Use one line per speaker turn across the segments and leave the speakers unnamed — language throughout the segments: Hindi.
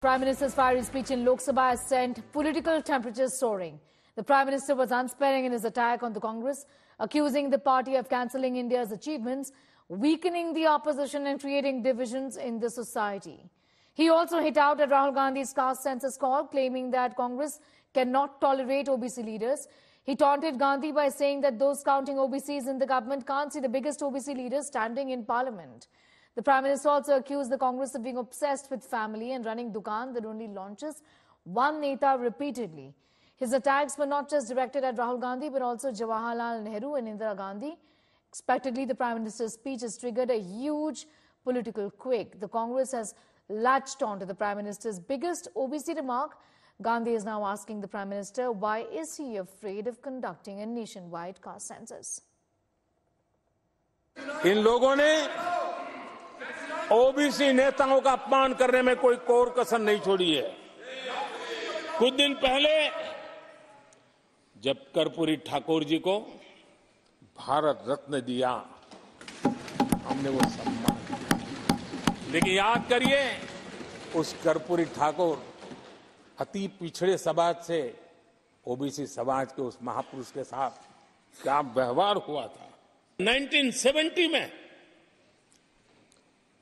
Prime Minister's fiery speech in Lok Sabha has sent political temperatures soaring. The Prime Minister was unsparing in his attack on the Congress, accusing the party of cancelling India's achievements, weakening the opposition and creating divisions in the society. He also hit out at Rahul Gandhi's caste census call, claiming that Congress cannot tolerate OBC leaders. He taunted Gandhi by saying that those counting OBCs in the government can't see the biggest OBC leaders standing in parliament. The Prime Minister also accused the Congress of being obsessed with family and running Dukan that only launches one Neta repeatedly. His attacks were not just directed at Rahul Gandhi but also Jawaharlal Nehru and Indira Gandhi. Expectedly, the Prime Minister's speech has triggered a huge political quake. The Congress has latched on to the Prime Minister's biggest OBC remark. Gandhi is now asking the Prime Minister, why is he afraid of conducting a nationwide caste census?
इन लोगों ने ओबीसी नेताओं का अपमान करने में कोई कोर कसर नहीं छोड़ी है। कुछ दिन पहले जब कर्पूरी ठाकुर जी को भारत रत्न दिया, हमने वो सम्मान किया। लेकिन याद करिए, उस कर्पूरी ठाकुर अति पिछड़े समाज से ओबीसी समाज के उस महापुरुष के साथ क्या व्यवहार हुआ था। 1970 में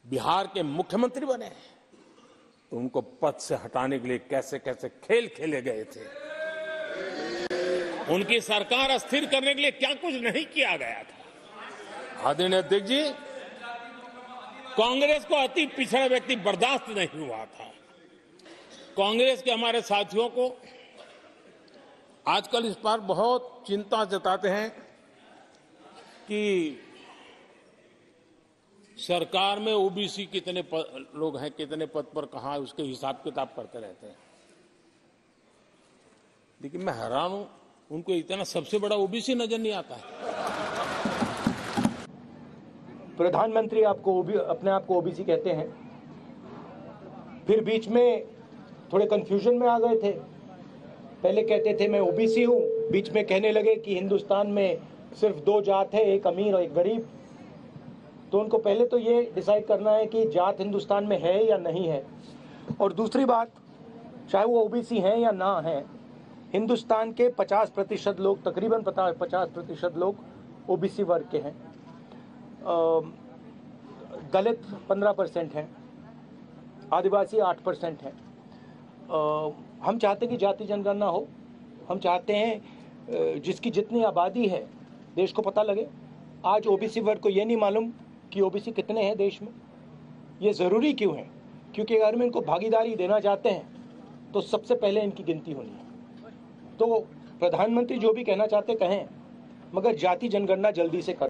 बिहार के मुख्यमंत्री बने तो उनको पद से हटाने के लिए कैसे कैसे खेल खेले गए थे। उनकी सरकार अस्थिर करने के लिए क्या कुछ नहीं किया गया था। आदरणीय अध्यक्ष जी, कांग्रेस को अति पिछड़ा व्यक्ति बर्दाश्त नहीं हुआ था। कांग्रेस के हमारे साथियों को आजकल इस पर बहुत चिंता जताते हैं कि सरकार में ओबीसी कितने लोग हैं, कितने पद पर कहां है, उसके हिसाब किताब करते रहते हैं। लेकिन मैं हैरान हूं, उनको इतना सबसे बड़ा ओबीसी नजर नहीं आता है।
प्रधानमंत्री आपको अपने आप को ओबीसी कहते हैं, फिर बीच में थोड़े कंफ्यूजन में आ गए थे। पहले कहते थे मैं ओबीसी हूं, बीच में कहने लगे कि हिंदुस्तान में सिर्फ दो जात है, एक अमीर और एक गरीब। तो उनको पहले तो ये डिसाइड करना है कि जात हिंदुस्तान में है या नहीं है। और दूसरी बात, चाहे वो ओबीसी हैं या ना हैं, हिंदुस्तान के 50% लोग, तकरीबन 50% लोग ओबीसी वर्ग के हैं। दलित 15% हैं, आदिवासी 8% हैं। हम चाहते हैं कि जाति जनगणना हो। हम चाहते हैं जिसकी जितनी आबादी है देश को पता लगे। आज ओबीसी वर्ग को ये नहीं मालूम कि ओबीसी कितने हैं देश में। ये ज़रूरी क्यों है? क्योंकि अगर हम इनको भागीदारी देना चाहते हैं तो सबसे पहले इनकी गिनती होनी है। तो प्रधानमंत्री जो भी कहना चाहते कहें, मगर जाति जनगणना जल्दी से कर